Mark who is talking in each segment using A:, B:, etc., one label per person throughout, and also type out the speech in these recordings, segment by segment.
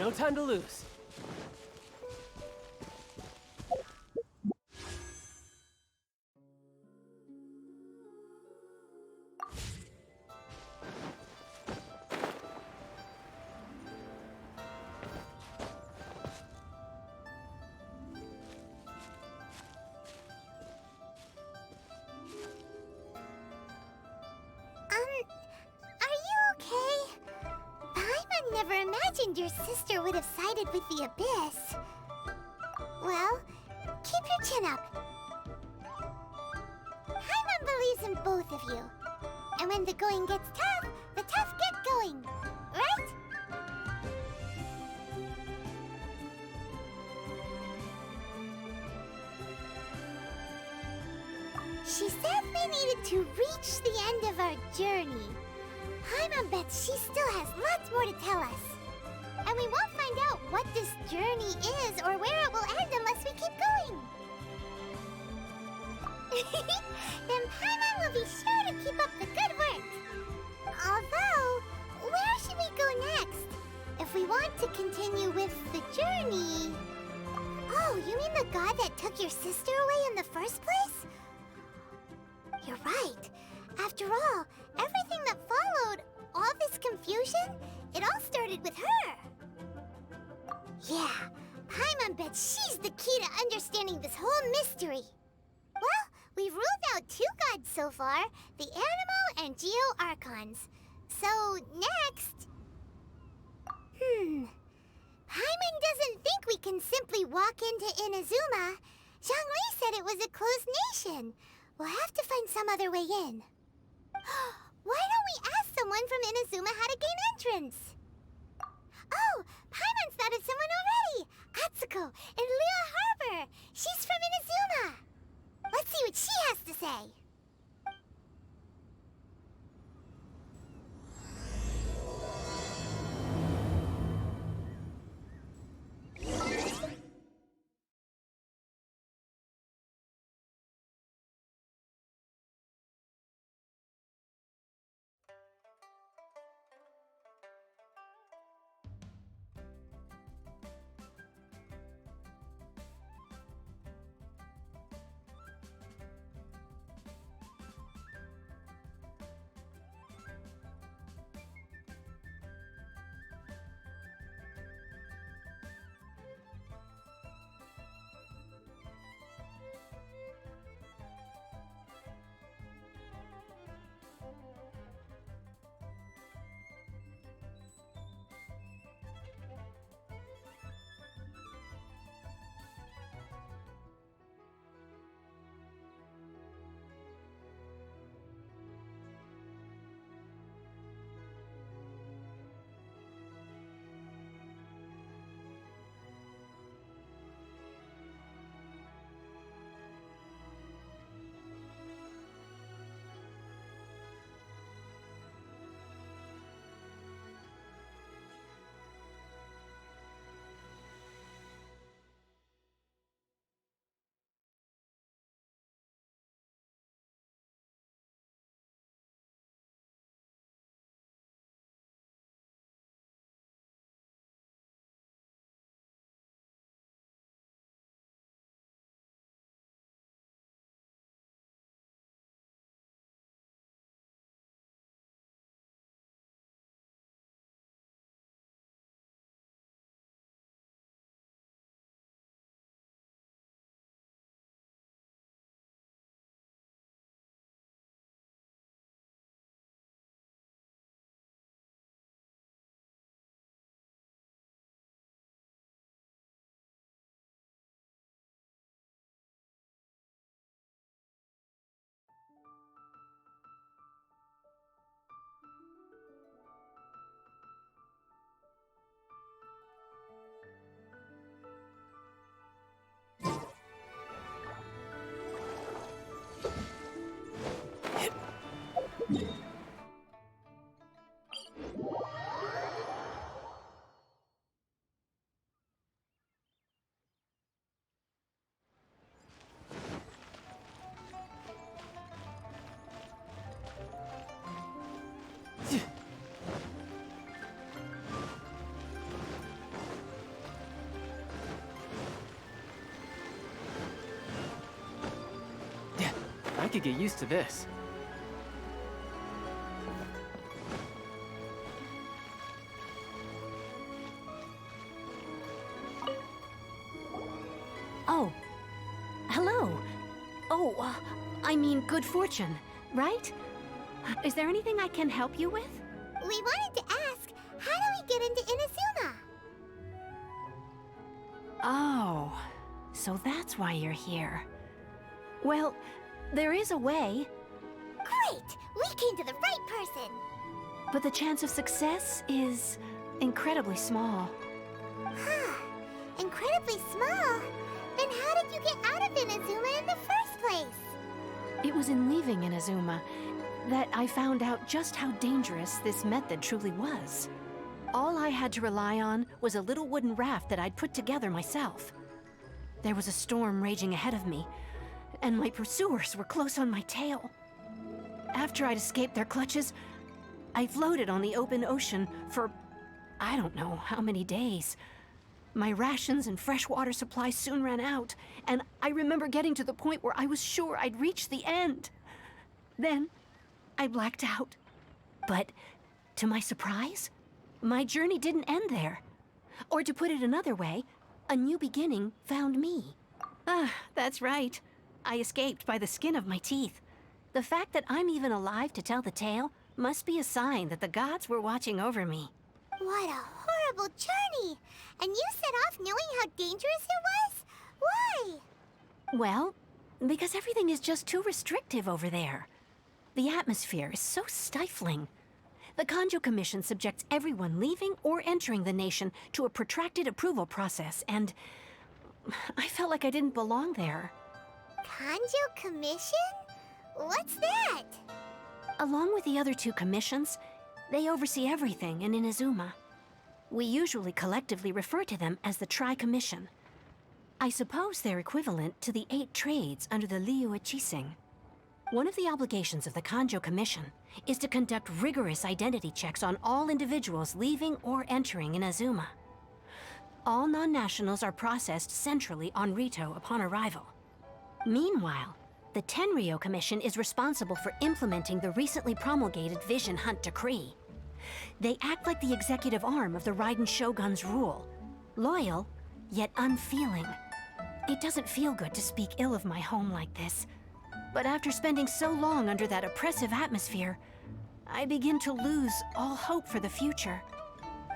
A: No time to lose.
B: Are you okay? Paimon never imagined your sister would have sided with the Abyss. Well, keep your chin up. Paimon believes in both of you. And when the going gets tough, the tough get going. Right? She said we needed to reach the end of our journey. Paimon bets she still has lots more to tell us. And we won't find out what this journey is or where it will end unless we keep going. Then Paimon will be sure to keep up the good work. Although, where should we go next? If we want to continue with the journey... Oh, you mean the god that took your sister away in the first place? You're right. After all, everything that followed, all this confusion, it all started with her. Yeah, Paimon bets she's the key to understanding this whole mystery. Well, we've ruled out 2 gods so far, the Animo and Geo Archons. So, next... Paimon doesn't think we can simply walk into Inazuma. Zhongli said it was a closed nation. We'll have to find some other way in. Why don't we ask someone from Inazuma how to gain entrance? Oh, Paimon's thought of someone already! Atsuko, in Liyue Harbor! She's from Inazuma! Let's see what she has to say!
A: could get used to this.
C: Oh. Hello. Oh, I mean good fortune, right? Is there anything I can help you with?
B: We wanted to ask, how do we get into Inazuma?
C: Oh, so that's why you're here. Well, there is a way,
B: Great! We came to the right person!
C: but the chance of success is incredibly small.
B: Incredibly small? Then how did you get out of Inazuma in the first place?
C: It was in leaving Inazuma that I found out just how dangerous this method truly was. All I had to rely on was a little wooden raft that I'd put together myself. There was a storm raging ahead of me, and my pursuers were close on my tail. After I'd escaped their clutches, I floated on the open ocean for I don't know how many days. My rations and freshwater supplies soon ran out, and I remember getting to the point where I was sure I'd reached the end. Then, I blacked out. But, to my surprise, my journey didn't end there. Or to put it another way, a new beginning found me. Ah, that's right. I escaped by the skin of my teeth. The fact that I'm even alive to tell the tale must be a sign that the gods were watching over me.
B: What a horrible journey! And you set off knowing how dangerous it was? Why?
C: Well, because everything is just too restrictive over there. The atmosphere is so stifling. The Kanjo Commission subjects everyone leaving or entering the nation to a protracted approval process, and I felt like I didn't belong there.
B: Kanjo Commission? What's that?
C: Along with the other two commissions, they oversee everything in Inazuma. We usually collectively refer to them as the Tri-Commission. I suppose they're equivalent to the 8 trades under the Liyue Chising. One of the obligations of the Kanjo Commission is to conduct rigorous identity checks on all individuals leaving or entering Inazuma. All non-nationals are processed centrally on Rito upon arrival. Meanwhile, the Tenryo Commission is responsible for implementing the recently promulgated Vision Hunt Decree. They act like the executive arm of the Raiden Shogun's rule. Loyal, yet unfeeling. It doesn't feel good to speak ill of my home like this. But after spending so long under that oppressive atmosphere, I begin to lose all hope for the future.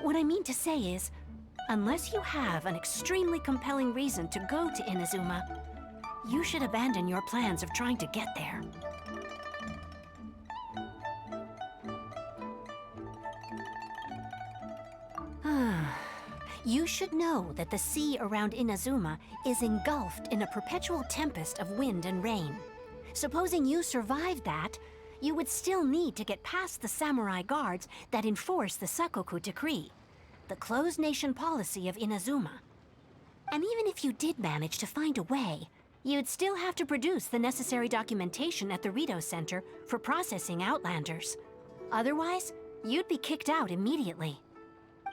C: What I mean to say is, unless you have an extremely compelling reason to go to Inazuma, you should abandon your plans of trying to get there. You should know that the sea around Inazuma is engulfed in a perpetual tempest of wind and rain. Supposing you survived that, you would still need to get past the samurai guards that enforce the Sakoku Decree, the closed nation policy of Inazuma. And even if you did manage to find a way, you'd still have to produce the necessary documentation at the Rito Center for processing Outlanders. Otherwise, you'd be kicked out immediately.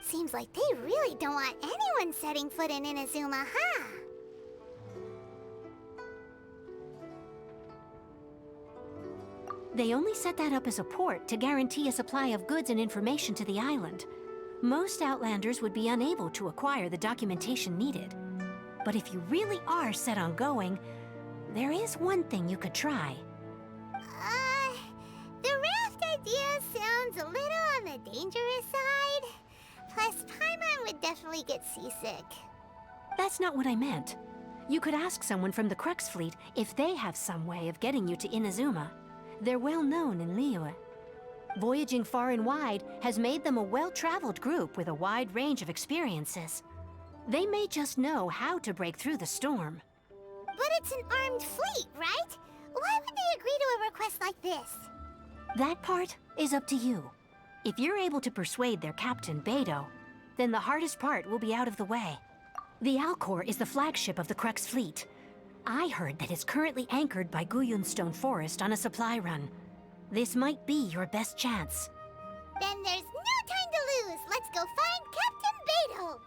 B: Seems like they really don't want anyone setting foot in Inazuma, huh?
C: They only set that up as a port to guarantee a supply of goods and information to the island. Most Outlanders would be unable to acquire the documentation needed. But if you really are set on going, there is one thing you could try.
B: The raft idea sounds a little on the dangerous side. Plus, Paimon would definitely get seasick.
C: That's not what I meant. You could ask someone from the Crux Fleet if they have some way of getting you to Inazuma. They're well known in Liyue. Voyaging far and wide has made them a well-traveled group with a wide range of experiences. They may just know how to break through the storm.
B: But it's an armed fleet, right? Why would they agree to a request like this?
C: That part is up to you. If you're able to persuade their captain, Beidou, then the hardest part will be out of the way. The Alcor is the flagship of the Crux Fleet. I heard that it's currently anchored by Guyunstone Forest on a supply run. This might be your best chance.
B: Then there's no time to lose. Let's go find Captain Beidou.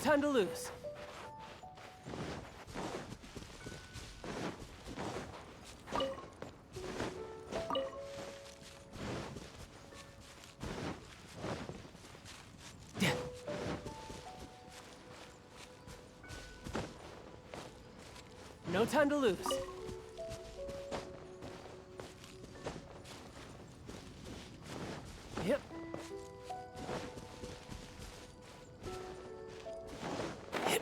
A: time to lose. No time to lose. Yep. Yep.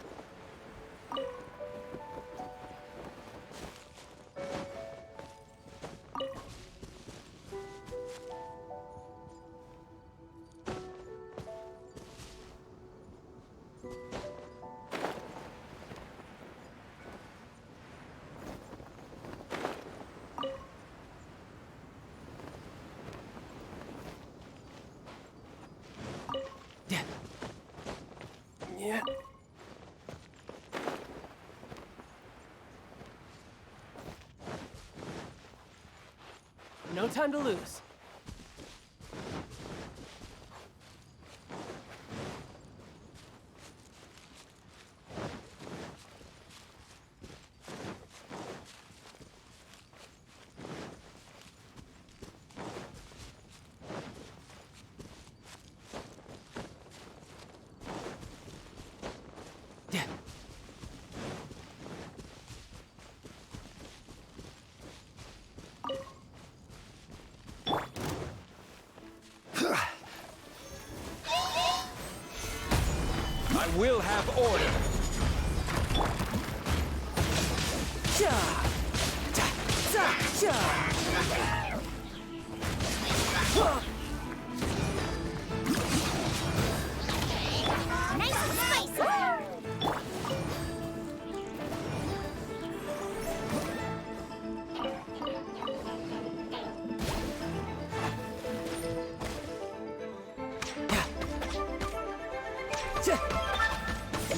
A: Yeah. No time to lose.
D: I will have order.
B: Nice and spicy!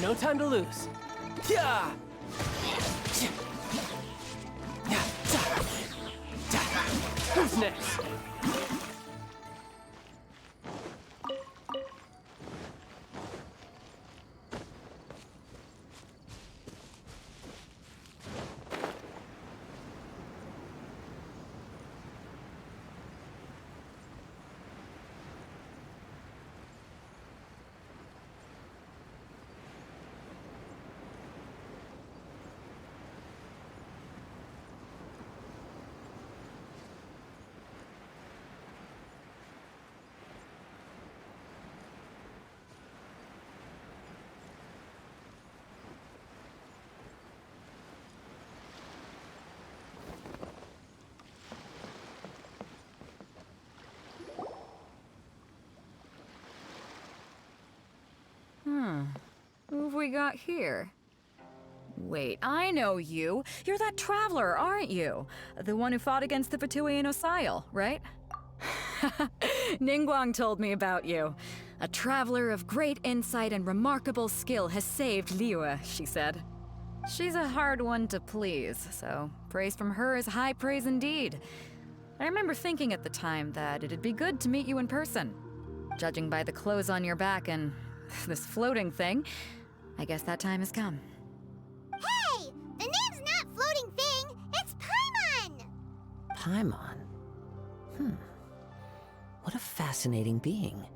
A: No time to lose. Who's next?
E: Who have we got here? Wait, I know you. You're that traveler, aren't you? The one who fought against the Fatui in Osile, right? Ningguang told me about you. A traveler of great insight and remarkable skill has saved Liyue, she said. She's a hard one to please, so praise from her is high praise indeed. I remember thinking at the time that it'd be good to meet you in person. Judging by the clothes on your back and this floating thing, I guess that time has come.
B: Hey! The name's not Floating Thing, it's Paimon!
F: Paimon? What a fascinating being.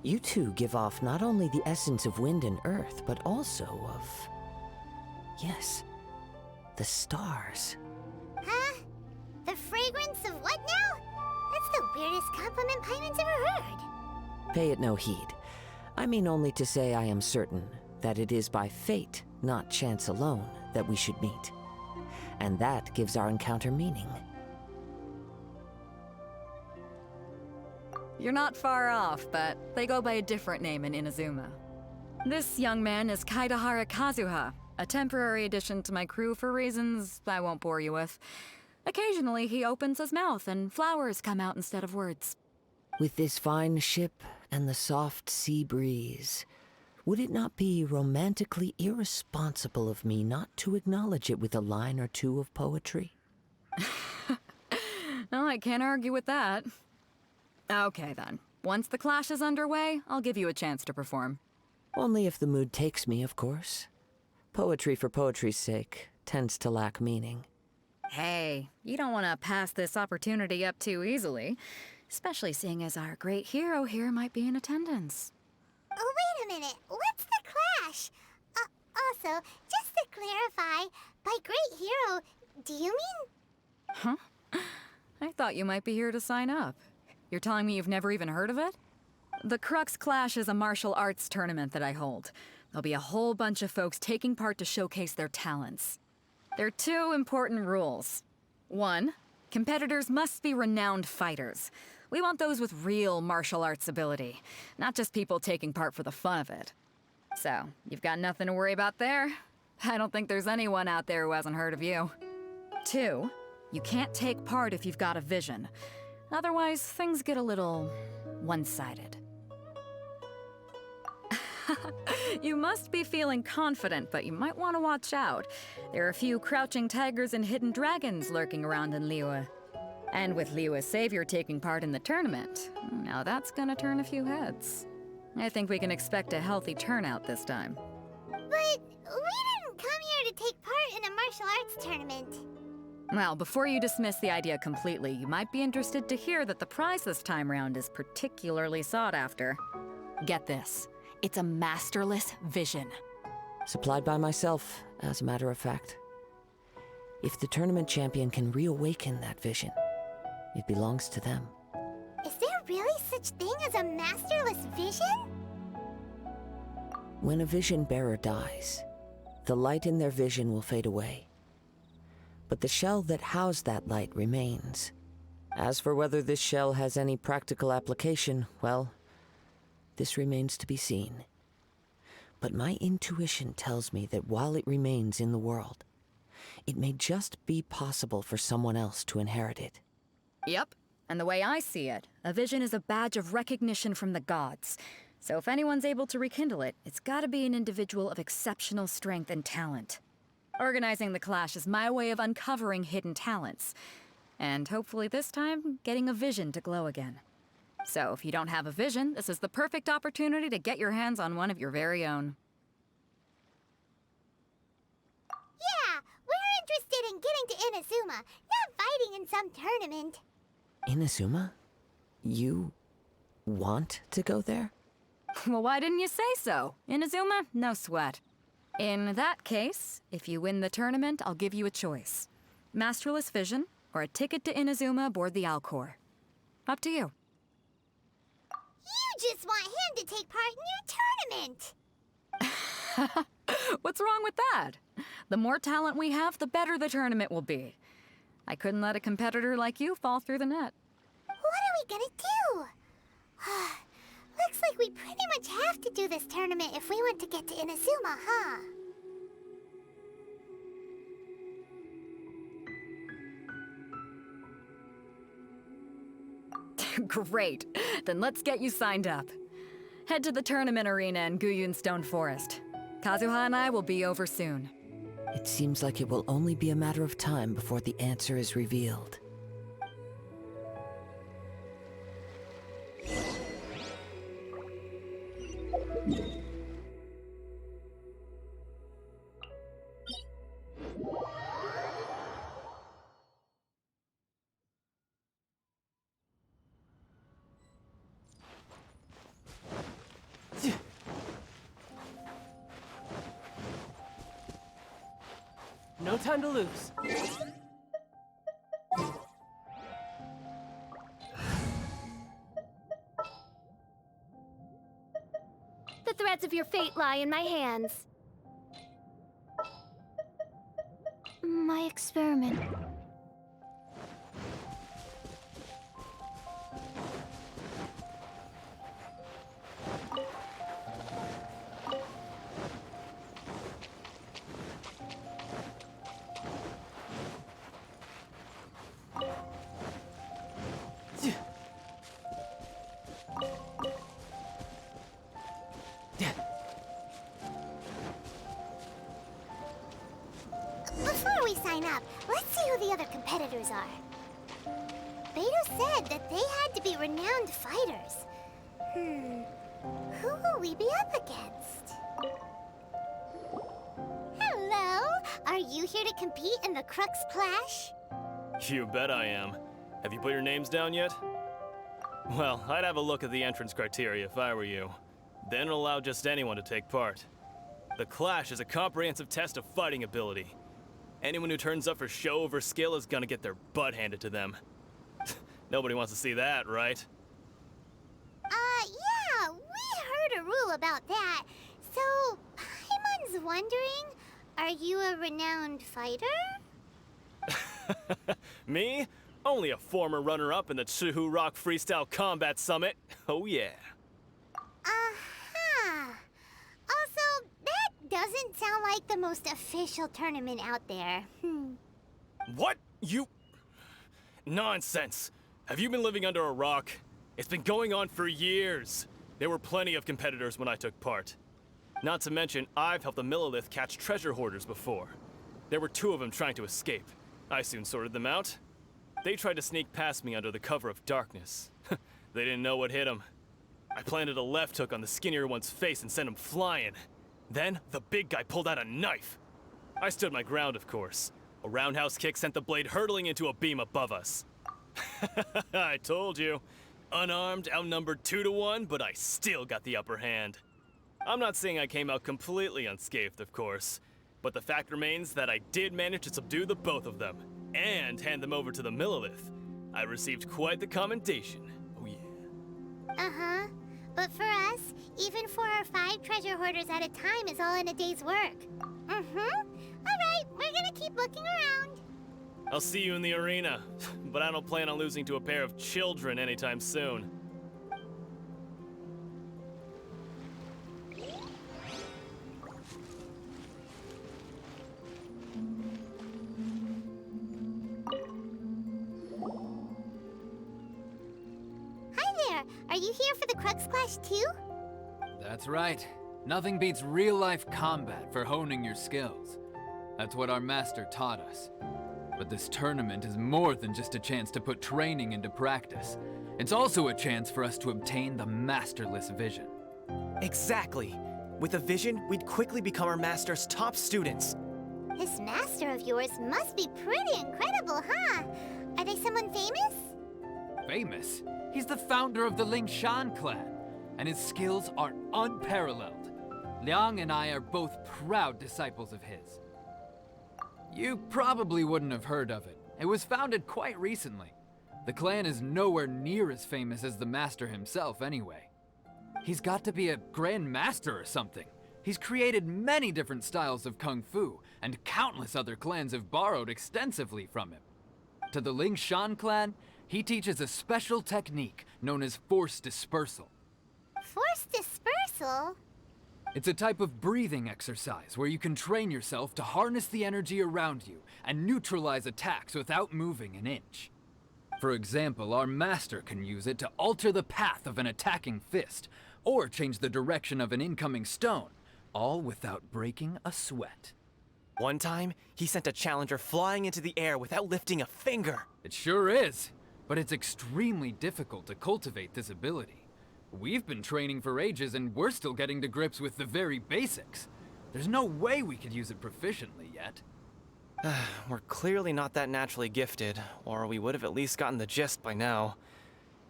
F: You two give off not only the essence of wind and earth, but also of... yes, the stars.
B: Huh? The fragrance of what now? That's the weirdest compliment Paimon's ever heard.
F: Pay it no heed. I mean only to say I am certain that it is by fate, not chance alone, that we should meet. And that gives our encounter meaning.
E: You're not far off, but they go by a different name in Inazuma. This young man is Kaidahara Kazuha, a temporary addition to my crew for reasons I won't bore you with. Occasionally, he opens his mouth and flowers come out instead of words.
F: With this fine ship and the soft sea breeze, would it not be romantically irresponsible of me not to acknowledge it with a line or two of poetry?
E: Oh, I can't argue with that. Okay then. Once the clash is underway, I'll give you a chance to perform.
F: Only if the mood takes me, of course. Poetry for poetry's sake tends to lack meaning.
E: Hey, you don't want to pass this opportunity up too easily, especially seeing as our great hero here might be in attendance.
B: Oh, wait a minute. What's the clash? Also, just to clarify, by great hero, do you mean...
E: Huh? I thought you might be here to sign up. You're telling me you've never even heard of it? The Crux Clash is a martial arts tournament that I hold. There'll be a whole bunch of folks taking part to showcase their talents. There are 2 important rules. 1, competitors must be renowned fighters. We want those with real martial arts ability, not just people taking part for the fun of it. So, you've got nothing to worry about there. I don't think there's anyone out there who hasn't heard of you. 2, you can't take part if you've got a vision. Otherwise, things get a little one-sided. You must be feeling confident, but you might want to watch out. There are a few crouching tigers and hidden dragons lurking around in Liyue. And with Liyue's savior taking part in the tournament, now that's gonna turn a few heads. I think we can expect a healthy turnout this time.
B: But we didn't come here to take part in a martial arts tournament.
E: Well, before you dismiss the idea completely, you might be interested to hear that the prize this time round is particularly sought after. Get this. It's a masterless vision.
F: Supplied by myself, as a matter of fact. If the tournament champion can reawaken that vision, it belongs to them.
B: Is there really such thing as a masterless vision?
F: When a vision bearer dies, the light in their vision will fade away. But the shell that housed that light remains. As for whether this shell has any practical application, well, this remains to be seen. But my intuition tells me that while it remains in the world, it may just be possible for someone else to inherit it.
E: Yep. And the way I see it, a vision is a badge of recognition from the gods. So if anyone's able to rekindle it, it's gotta be an individual of exceptional strength and talent. Organizing the clash is my way of uncovering hidden talents. And hopefully this time, getting a vision to glow again. So if you don't have a vision, this is the perfect opportunity to get your hands on one of your very own.
B: Yeah, we're interested in getting to Inazuma, not fighting in some tournament.
F: Inazuma? You want to go there?
E: Well, why didn't you say so? Inazuma? No sweat. In that case, if you win the tournament, I'll give you a choice. Masterless Vision, or a ticket to Inazuma aboard the Alcor. Up to you.
B: You just want him to take part in your tournament.
E: What's wrong with that? The more talent we have, the better the tournament will be. I couldn't let a competitor like you fall through the net.
B: What are we gonna do? Looks like we pretty much have to do this tournament if we want to get to Inazuma, huh?
E: Great. Then let's get you signed up. Head to the tournament arena in Guyun Stone Forest. Kazuha and I will be over soon.
F: It seems like it will only be a matter of time before the answer is revealed.
A: No time to lose.
G: The threads of your fate lie in my hands. My experiment.
B: Before we sign up, let's see who the other competitors are. Beidou said that they had to be renowned fighters. Who will we be up against? Hello? Are you here to compete in the Crux Clash?
D: You bet I am. Have you put your names down yet? Well, I'd have a look at the entrance criteria if I were you. Then it'll allow just anyone to take part. The Clash is a comprehensive test of fighting ability. Anyone who turns up for show over skill is gonna get their butt handed to them. Nobody wants to see that, right?
B: Yeah, we heard a rule about that. So, Paimon's wondering, are you a renowned fighter?
D: Me? Only a former runner-up in the Chihu Rock Freestyle Combat Summit. Oh yeah.
B: Uh-huh. Also, that doesn't sound like the most official tournament out there.
D: What? You... Nonsense. Have you been living under a rock? It's been going on for years. There were plenty of competitors when I took part. Not to mention, I've helped the Millilith catch treasure hoarders before. There were 2 of them trying to escape. I soon sorted them out. They tried to sneak past me under the cover of darkness. They didn't know what hit them. I planted a left hook on the skinnier one's face and sent him flying. Then, the big guy pulled out a knife. I stood my ground, of course. A roundhouse kick sent the blade hurtling into a beam above us. I told you. Unarmed, outnumbered 2 to 1, but I still got the upper hand. I'm not saying I came out completely unscathed, of course, but the fact remains that I did manage to subdue the both of them, and hand them over to the Millilith. I received quite the commendation. Oh yeah.
B: Uh-huh. But for us, even 4 or 5 treasure hoarders at a time is all in a day's work. Alright, we're gonna keep looking around.
D: I'll see you in the arena, but I don't plan on losing to a pair of children anytime soon.
B: Hi there! Are you here for the Crux Clash too?
H: That's right. Nothing beats real-life combat for honing your skills. That's what our master taught us. But this tournament is more than just a chance to put training into practice. It's also a chance for us to obtain the masterless vision.
I: Exactly. With a vision, we'd quickly become our master's top students.
B: This master of yours must be pretty incredible, huh? Are they someone famous?
H: Famous? He's the founder of the Lingshan clan, and his skills are unparalleled. Liang and I are both proud disciples of his. You probably wouldn't have heard of it. It was founded quite recently. The clan is nowhere near as famous as the master himself anyway. He's got to be a grand master or something. He's created many different styles of kung fu, and countless other clans have borrowed extensively from him. To the Lingshan clan, he teaches a special technique known as force dispersal.
B: Force dispersal?
H: It's a type of breathing exercise where you can train yourself to harness the energy around you and neutralize attacks without moving an inch. For example, our master can use it to alter the path of an attacking fist, or change the direction of an incoming stone, all without breaking a sweat.
I: One time, he sent a challenger flying into the air without lifting a finger.
H: It sure is, but it's extremely difficult to cultivate this ability. We've been training for ages and we're still getting to grips with the very basics. There's no way we could use it proficiently yet.
I: We're clearly not that naturally gifted, or we would have at least gotten the gist by now.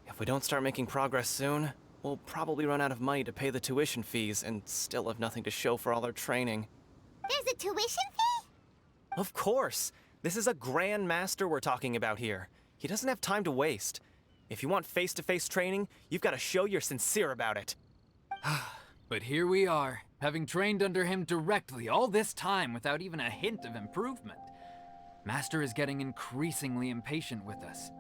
I: If we don't start making progress soon, we'll probably run out of money to pay the tuition fees and still have nothing to show for all our training.
B: There's a tuition fee?
I: Of course! This is a Grand Master we're talking about here. He doesn't have time to waste. If you want face-to-face training, you've got to show you're sincere about it.
H: But here we are, having trained under him directly all this time without even a hint of improvement. Master is getting increasingly impatient with us.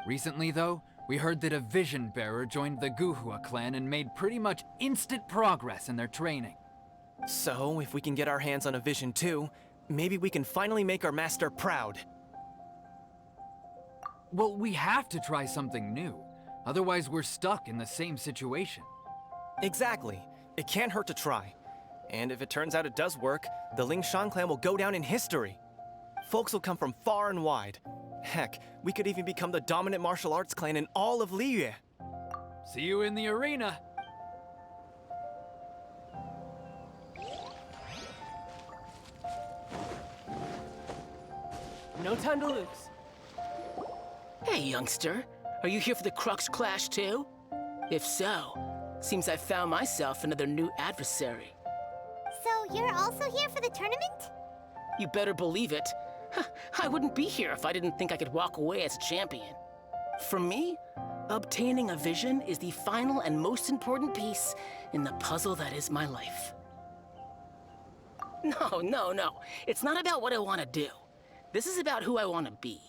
H: Recently, though, we heard that a vision bearer joined the Guhua clan and made pretty much instant progress in their training.
I: So, if we can get our hands on a vision too, maybe we can finally make our master proud.
H: Well, we have to try something new. Otherwise, we're stuck in the same situation.
I: Exactly. It can't hurt to try. And if it turns out it does work, the Lingshan clan will go down in history. Folks will come from far and wide. Heck, we could even become the dominant martial arts clan in all of Liyue.
H: See you in the arena!
A: No time to lose.
J: Hey, youngster. Are you here for the Crux Clash too? If so, seems I found myself another new adversary.
B: So you're also here for the tournament?
J: You better believe it. I wouldn't be here if I didn't think I could walk away as a champion. For me, obtaining a vision is the final and most important piece in the puzzle that is my life. No. It's not about what I want to do. This is about who I want to be.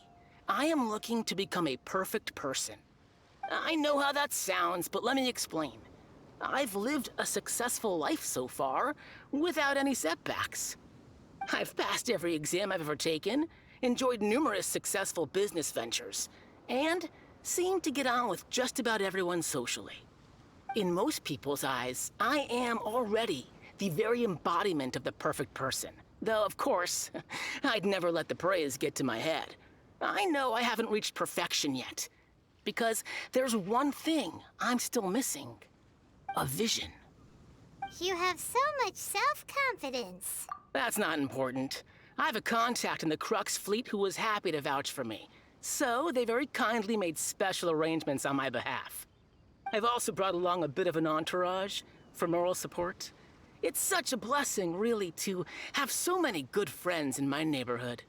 J: I am looking to become a perfect person. I know how that sounds, but let me explain. I've lived a successful life so far, without any setbacks. I've passed every exam I've ever taken, enjoyed numerous successful business ventures, and seem to get on with just about everyone socially. In most people's eyes, I am already the very embodiment of the perfect person. Though, of course, I'd never let the praise get to my head. I know I haven't reached perfection yet, because there's one thing I'm still missing. A vision.
B: You have so much self-confidence.
J: That's not important. I have a contact in the Crux fleet who was happy to vouch for me, so they very kindly made special arrangements on my behalf. I've also brought along a bit of an entourage for moral support. It's such a blessing, really, to have so many good friends in my neighborhood.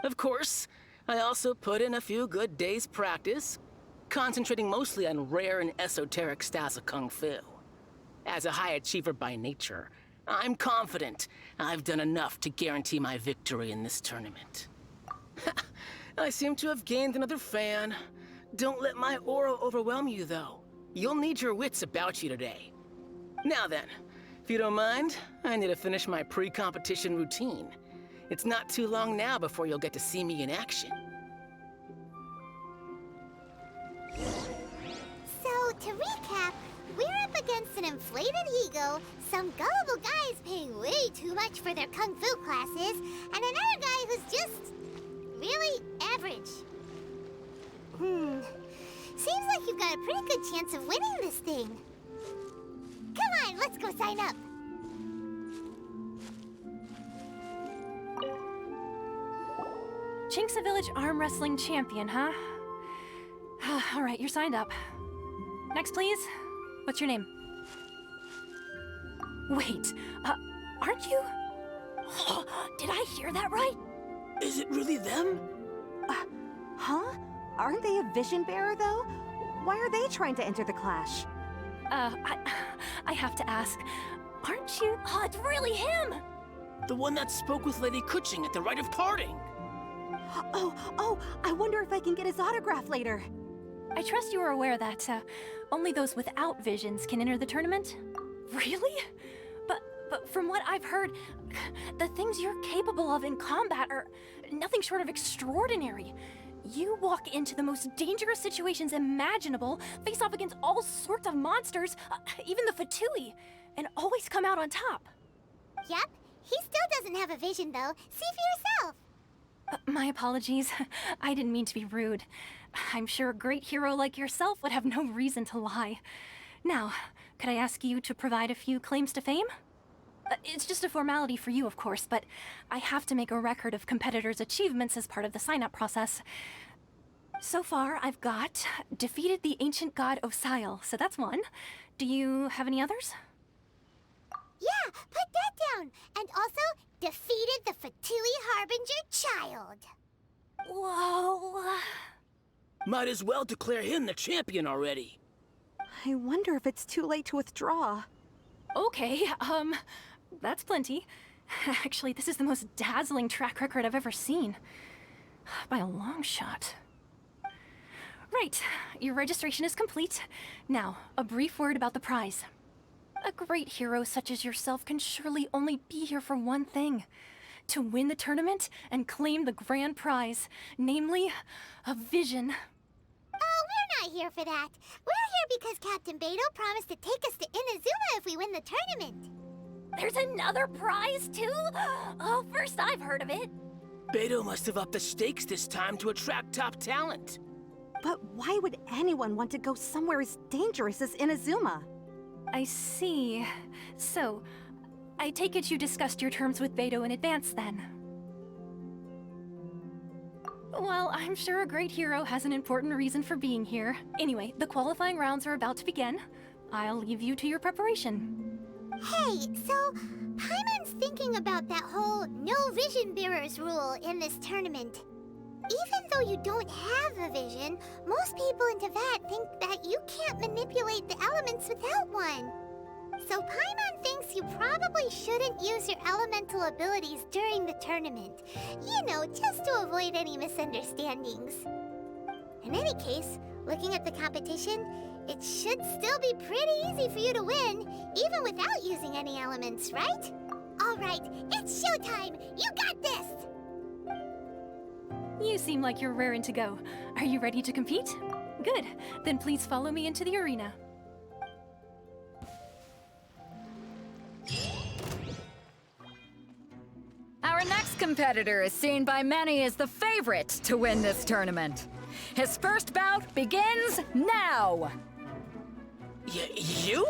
J: Of course, I also put in a few good days' practice, concentrating mostly on rare and esoteric styles of Kung Fu. As a high achiever by nature, I'm confident I've done enough to guarantee my victory in this tournament. I seem to have gained another fan. Don't let my aura overwhelm you, though. You'll need your wits about you today. Now then, if you don't mind, I need to finish my pre-competition routine. It's not too long now before you'll get to see me in action.
B: So, to recap, we're up against an inflated ego, some gullible guys paying way too much for their kung fu classes, and another guy who's just really average. Seems like you've got a pretty good chance of winning this thing. Come on, let's go sign up.
C: Chinksa Village Arm Wrestling Champion, huh? All right, you're signed up. Next, please. What's your name? Wait, aren't you? Did I hear that right?
J: Is it really them?
K: Huh? Aren't they a vision bearer, though? Why are they trying to enter the clash?
C: I have to ask, aren't you? Oh, it's really him!
J: The one that spoke with Lady Kuching at the rite of parting.
K: Oh, I wonder if I can get his autograph later.
C: I trust you are aware that only those without visions can enter the tournament? Really? But from what I've heard, the things you're capable of in combat are nothing short of extraordinary. You walk into the most dangerous situations imaginable, face off against all sorts of monsters, even the Fatui, and always come out on top.
B: Yep, he still doesn't have a vision, though. See for yourself.
C: My apologies. I didn't mean to be rude. I'm sure a great hero like yourself would have no reason to lie. Now, could I ask you to provide a few claims to fame? It's just a formality for you, of course, but I have to make a record of competitors' achievements as part of the sign-up process. So far, I've got defeated the ancient god Osile, so that's one. Do you have any others?
B: Yeah, put that down. And also, defeated the Fatui Harbinger child.
C: Whoa.
J: Might as well declare him the champion already.
K: I wonder if it's too late to withdraw.
C: Okay, that's plenty. Actually, this is the most dazzling track record I've ever seen. By a long shot. Right, your registration is complete. Now, a brief word about the prize. A great hero such as yourself can surely only be here for one thing. To win the tournament and claim the grand prize, namely, a vision.
B: Oh, we're not here for that. We're here because Captain Beidou promised to take us to Inazuma if we win the tournament.
C: There's another prize, too? Oh, first I've heard of it.
J: Beidou must have upped the stakes this time to attract top talent.
K: But why would anyone want to go somewhere as dangerous as Inazuma?
C: I see. So, I take it you discussed your terms with Beidou in advance, then?
L: Well, I'm sure a great hero has an important reason for being here. Anyway, the qualifying rounds are about to begin. I'll leave you to your preparation.
B: Hey, so Paimon's thinking about that whole no vision bearers rule in this tournament. Even though you don't have a vision, most people in Teyvat think that you can't manipulate the elements without one. So Paimon thinks you probably shouldn't use your elemental abilities during the tournament. You know, just to avoid any misunderstandings. In any case, looking at the competition, it should still be pretty easy for you to win, even without using any elements, right? Alright, it's showtime! You got this!
L: You seem like you're raring to go. Are you ready to compete? Good. Then please follow me into the arena.
E: Our next competitor is seen by many as the favorite to win this tournament. His first bout begins now!
J: You?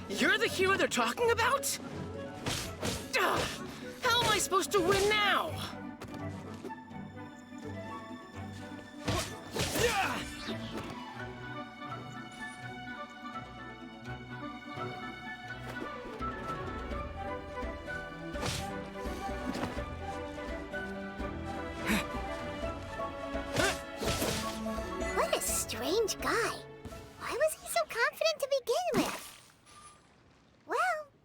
J: You're the hero they're talking about? Ugh, how am I supposed to win now?
B: What a strange guy. Why was he so confident to begin with? Well,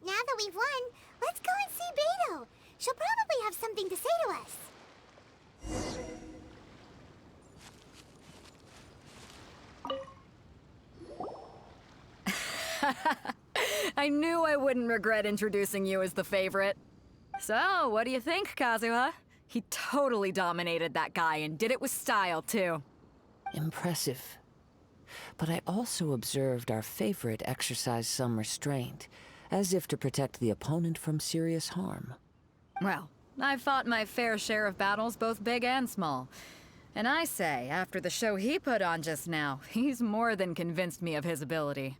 B: now that we've won, let's go and see Beto. She'll probably have something to say to us.
E: I knew I wouldn't regret introducing you as the favorite. So, what do you think, Kazuha? He totally dominated that guy and did it with style, too.
F: Impressive. But I also observed our favorite exercise some restraint, as if to protect the opponent from serious harm.
E: Well, I've fought my fair share of battles, both big and small. And I say, after the show he put on just now, he's more than convinced me of his ability.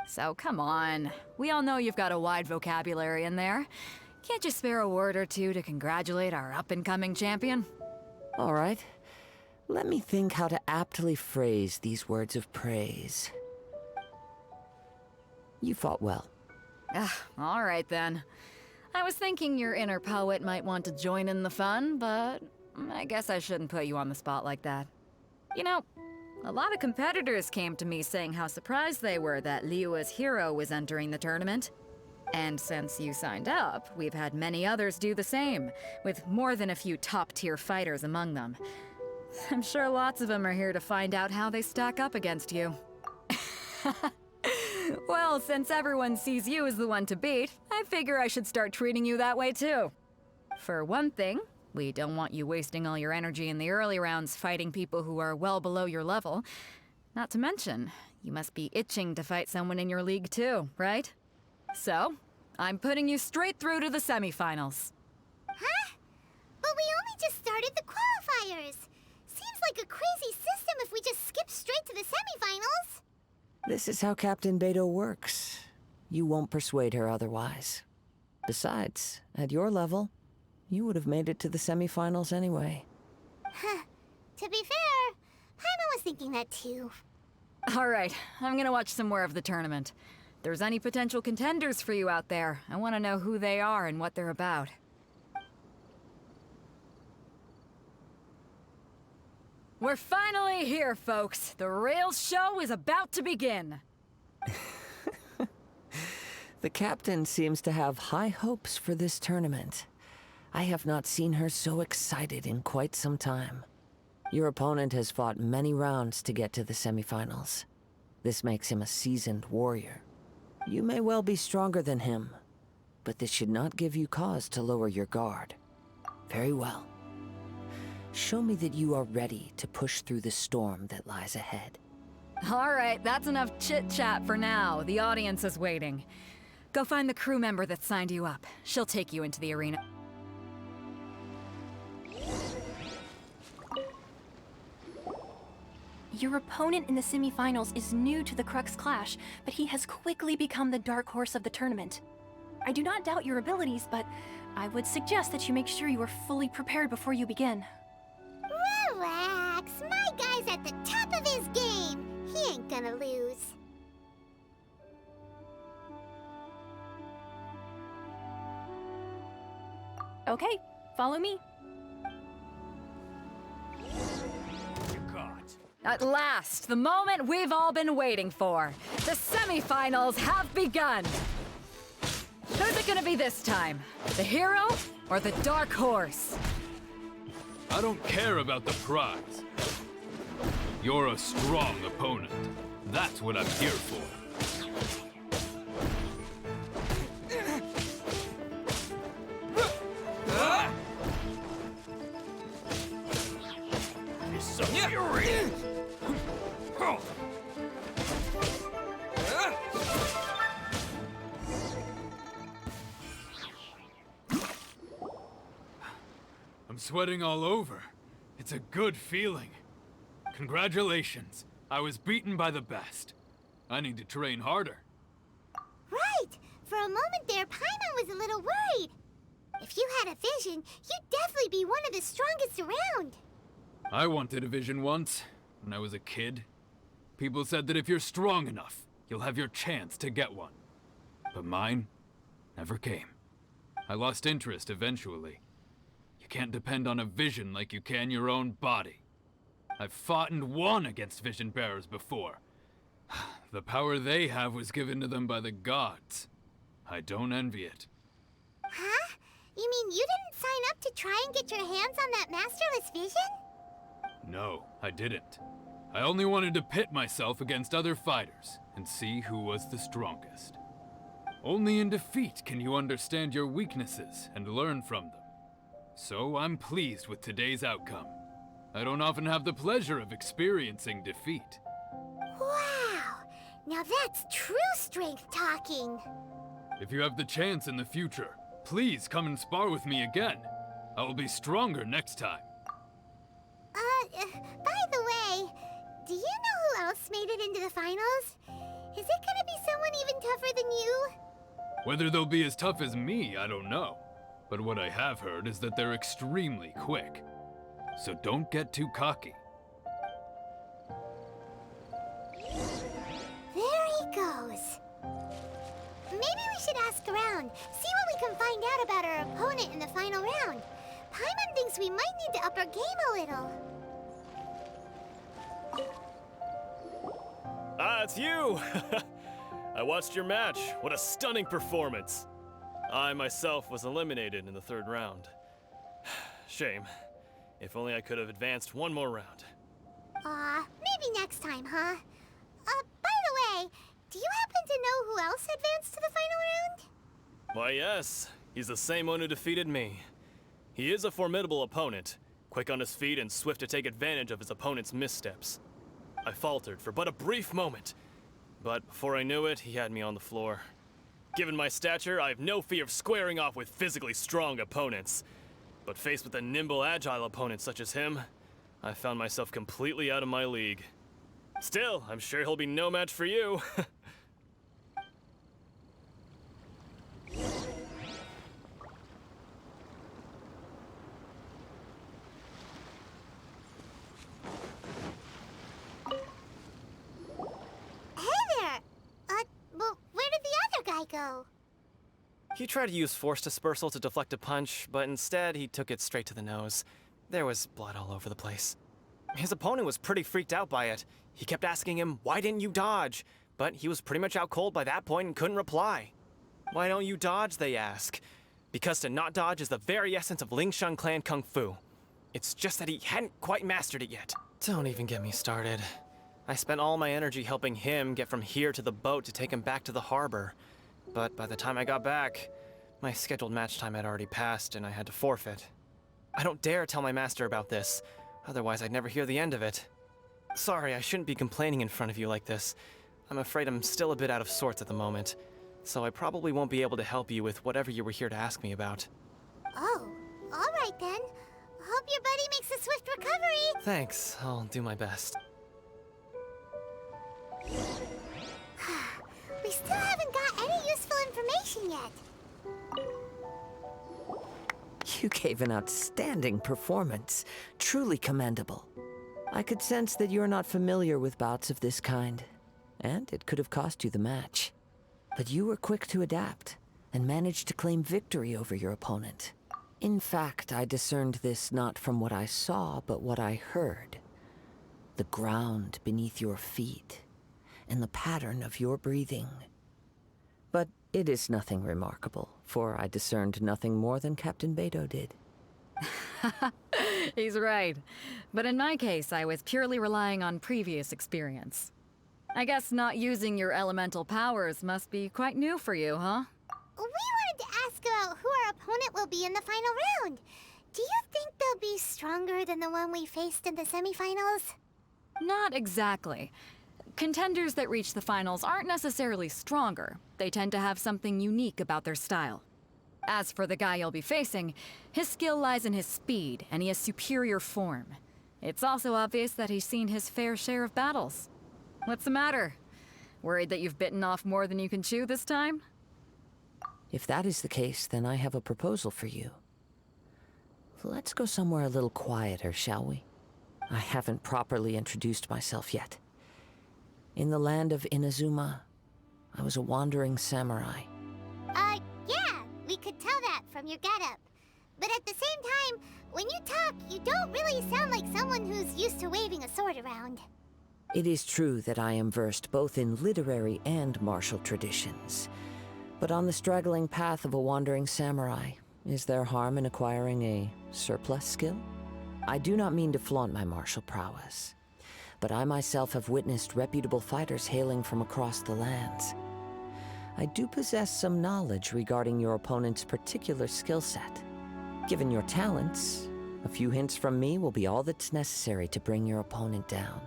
E: So come on, we all know you've got a wide vocabulary in there. Can't you spare a word or two to congratulate our up-and-coming champion?
F: All right. Let me think how to aptly phrase these words of praise. You fought well.
E: All right then. I was thinking your inner poet might want to join in the fun, but I guess I shouldn't put you on the spot like that. You know, a lot of competitors came to me saying how surprised they were that Liyue's hero was entering the tournament. And since you signed up, we've had many others do the same, with more than a few top-tier fighters among them. I'm sure lots of them are here to find out how they stack up against you. Well, since everyone sees you as the one to beat, I figure I should start treating you that way too. For one thing, we don't want you wasting all your energy in the early rounds fighting people who are well below your level. Not to mention, you must be itching to fight someone in your league too, right? So, I'm putting you straight through to the semifinals.
B: Huh? But we only just started the qualifiers. Seems like a crazy system if we just skip straight to the semifinals.
F: This is how Captain Beto works. You won't persuade her otherwise. Besides, at your level, you would have made it to the semifinals anyway.
B: Huh. To be fair, Paimon was thinking that too.
E: All right, I'm gonna watch some more of the tournament. If there's any potential contenders for you out there, I want to know who they are and what they're about. We're finally here, folks. The real show is about to begin.
F: The captain seems to have high hopes for this tournament. I have not seen her so excited in quite some time. Your opponent has fought many rounds to get to the semifinals. This makes him a seasoned warrior. You may well be stronger than him, but this should not give you cause to lower your guard. Very well. Show me that you are ready to push through the storm that lies ahead.
E: All right, that's enough chit-chat for now. The audience is waiting. Go find the crew member that signed you up. She'll take you into the arena.
L: Your opponent in the semifinals is new to the Crux Clash, but he has quickly become the dark horse of the tournament. I do not doubt your abilities, but I would suggest that you make sure you are fully prepared before you begin.
B: Relax. is at the top of his game. He ain't gonna lose.
L: Okay, follow me.
E: At last, the moment we've all been waiting for. The semifinals have begun. Who's it gonna be this time? The hero or the dark horse?
H: I don't care about the prize. You're a strong opponent. That's what I'm here for. I'm sweating all over. It's a good feeling. Congratulations. I was beaten by the best. I need to train harder.
B: Right! For a moment there, Paimon was a little worried. If you had a vision, you'd definitely be one of the strongest around.
H: I wanted a vision once, when I was a kid. People said that if you're strong enough, you'll have your chance to get one. But mine never came. I lost interest eventually. You can't depend on a vision like you can your own body. I've fought and won against vision bearers before. The power they have was given to them by the gods. I don't envy it.
B: Huh? You mean you didn't sign up to try and get your hands on that masterless vision?
H: No, I didn't. I only wanted to pit myself against other fighters and see who was the strongest. Only in defeat can you understand your weaknesses and learn from them. So I'm pleased with today's outcome. I don't often have the pleasure of experiencing defeat.
B: Wow! Now that's true strength talking.
H: If you have the chance in the future, please come and spar with me again. I will be stronger next time.
B: By the way, do you know who else made it into the finals? Is it gonna be someone even tougher than you?
H: Whether they'll be as tough as me, I don't know. But what I have heard is that they're extremely quick. So don't get too cocky.
B: There he goes. Maybe we should ask around, see what we can find out about our opponent in the final round. Paimon thinks we might need to up our game a little.
D: Ah, it's you! I watched your match. What a stunning performance. I myself was eliminated in the third round. Shame. If only I could have advanced one more round.
B: Maybe next time, huh? By the way, do you happen to know who else advanced to the final round?
D: Why, yes. He's the same one who defeated me. He is a formidable opponent, quick on his feet and swift to take advantage of his opponent's missteps. I faltered for but a brief moment, but before I knew it, he had me on the floor. Given my stature, I have no fear of squaring off with physically strong opponents. But faced with a nimble, agile opponent such as him, I found myself completely out of my league. Still, I'm sure he'll be no match for you.
B: Go.
I: He tried to use force dispersal to deflect a punch, but instead he took it straight to the nose. There was blood all over the place. His opponent was pretty freaked out by it. He kept asking him, "Why didn't you dodge?" But he was pretty much out cold by that point and couldn't reply. "Why don't you dodge?" they ask. Because to not dodge is the very essence of Lingshan clan kung fu. It's just that he hadn't quite mastered it yet. Don't even get me started. I spent all my energy helping him get from here to the boat to take him back to the harbor. But by the time I got back, my scheduled match time had already passed and I had to forfeit. I don't dare tell my master about this, otherwise I'd never hear the end of it. Sorry, I shouldn't be complaining in front of you like this. I'm afraid I'm still a bit out of sorts at the moment, so I probably won't be able to help you with whatever you were here to ask me about.
B: Oh, all right then. Hope your buddy makes a swift recovery.
I: Thanks, I'll do my best.
B: We still haven't got any useful information yet.
F: You gave an outstanding performance. Truly commendable. I could sense that you're not familiar with bouts of this kind, and it could have cost you the match. But you were quick to adapt, and managed to claim victory over your opponent. In fact, I discerned this not from what I saw, but what I heard. The ground beneath your feet, and the pattern of your breathing. But it is nothing remarkable, for I discerned nothing more than Captain Beto did.
E: He's right. But in my case, I was purely relying on previous experience. I guess not using your elemental powers must be quite new for you, huh?
B: We wanted to ask about who our opponent will be in the final round. Do you think they'll be stronger than the one we faced in the semifinals?
E: Not exactly. Contenders that reach the finals aren't necessarily stronger. They tend to have something unique about their style. As for the guy you'll be facing, his skill lies in his speed, and he has superior form. It's also obvious that he's seen his fair share of battles. What's the matter? Worried that you've bitten off more than you can chew this time?
F: If that is the case, then I have a proposal for you. Let's go somewhere a little quieter, shall we? I haven't properly introduced myself yet. In the land of Inazuma, I was a wandering samurai.
B: Yeah, we could tell that from your getup. But at the same time, when you talk, you don't really sound like someone who's used to waving a sword around.
F: It is true that I am versed both in literary and martial traditions. But on the straggling path of a wandering samurai, is there harm in acquiring a surplus skill? I do not mean to flaunt my martial prowess, but I myself have witnessed reputable fighters hailing from across the lands. I do possess some knowledge regarding your opponent's particular skill set. Given your talents, a few hints from me will be all that's necessary to bring your opponent down.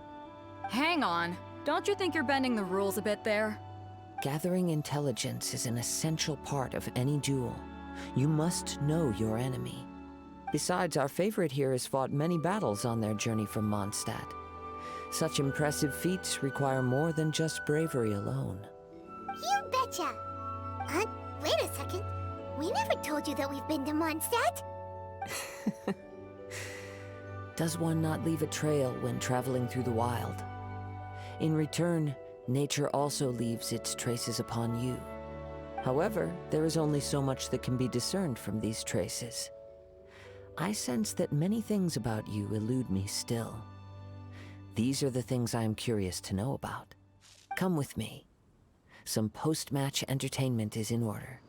E: Hang on. Don't you think you're bending the rules a bit there?
F: Gathering intelligence is an essential part of any duel. You must know your enemy. Besides, our favorite here has fought many battles on their journey from Mondstadt. Such impressive feats require more than just bravery alone.
B: You betcha! Wait a second. We never told you that we've been to Mondstadt.
F: Does one not leave a trail when traveling through the wild? In return, nature also leaves its traces upon you. However, there is only so much that can be discerned from these traces. I sense that many things about you elude me still. These are the things I am curious to know about. Come with me. Some post-match entertainment is in order.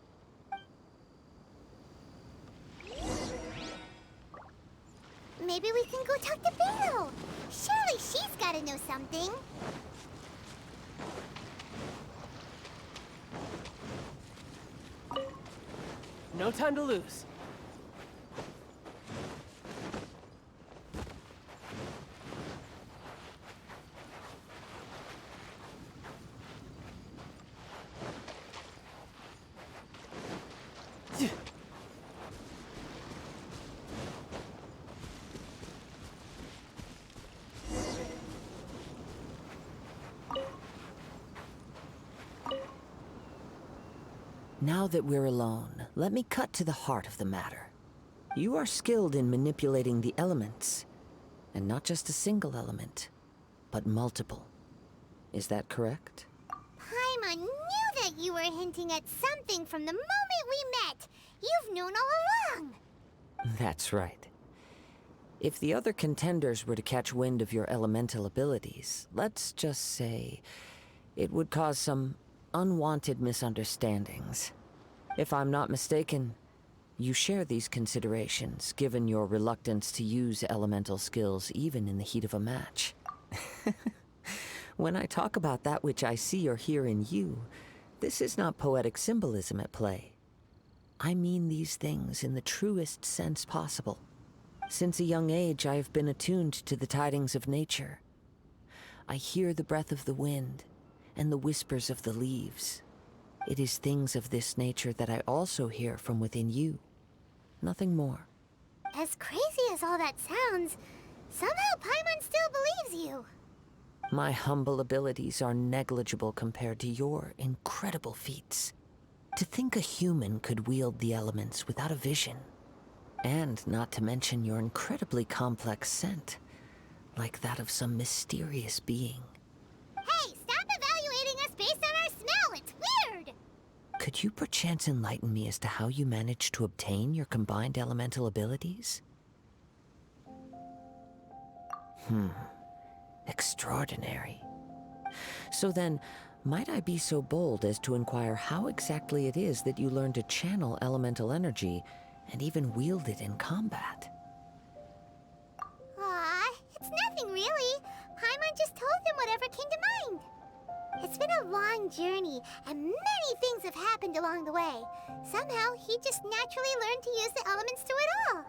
B: Maybe we can go talk to Beto. Surely she's gotta know something.
A: No time to lose.
F: Now that we're alone, let me cut to the heart of the matter. You are skilled in manipulating the elements, and not just a single element, but multiple. Is that correct?
B: Paimon knew that you were hinting at something from the moment we met. You've known all along.
F: That's right. If the other contenders were to catch wind of your elemental abilities, let's just say it would cause some unwanted misunderstandings. If I'm not mistaken, you share these considerations, given your reluctance to use elemental skills even in the heat of a match. When I talk about that which I see or hear in you, this is not poetic symbolism at play. I mean these things in the truest sense possible. Since a young age, I have been attuned to the tidings of nature. I hear the breath of the wind, and the whispers of the leaves. It is things of this nature that I also hear from within you. Nothing more.
B: As crazy as all that sounds, somehow Paimon still believes you.
F: My humble abilities are negligible compared to your incredible feats. To think a human could wield the elements without a vision. And not to mention your incredibly complex scent. like that of some mysterious being.
B: Hey, stop evaluating us based on our smell! It's weird!
F: Could you perchance enlighten me as to how you managed to obtain your combined elemental abilities? Extraordinary. So then, might I be so bold as to inquire how exactly it is that you learned to channel elemental energy and even wield it in combat?
B: Aw, it's nothing really. Paimon just told him whatever came to mind. It's been a long journey, and many things have happened along the way. Somehow, he just naturally learned to use the elements through it all.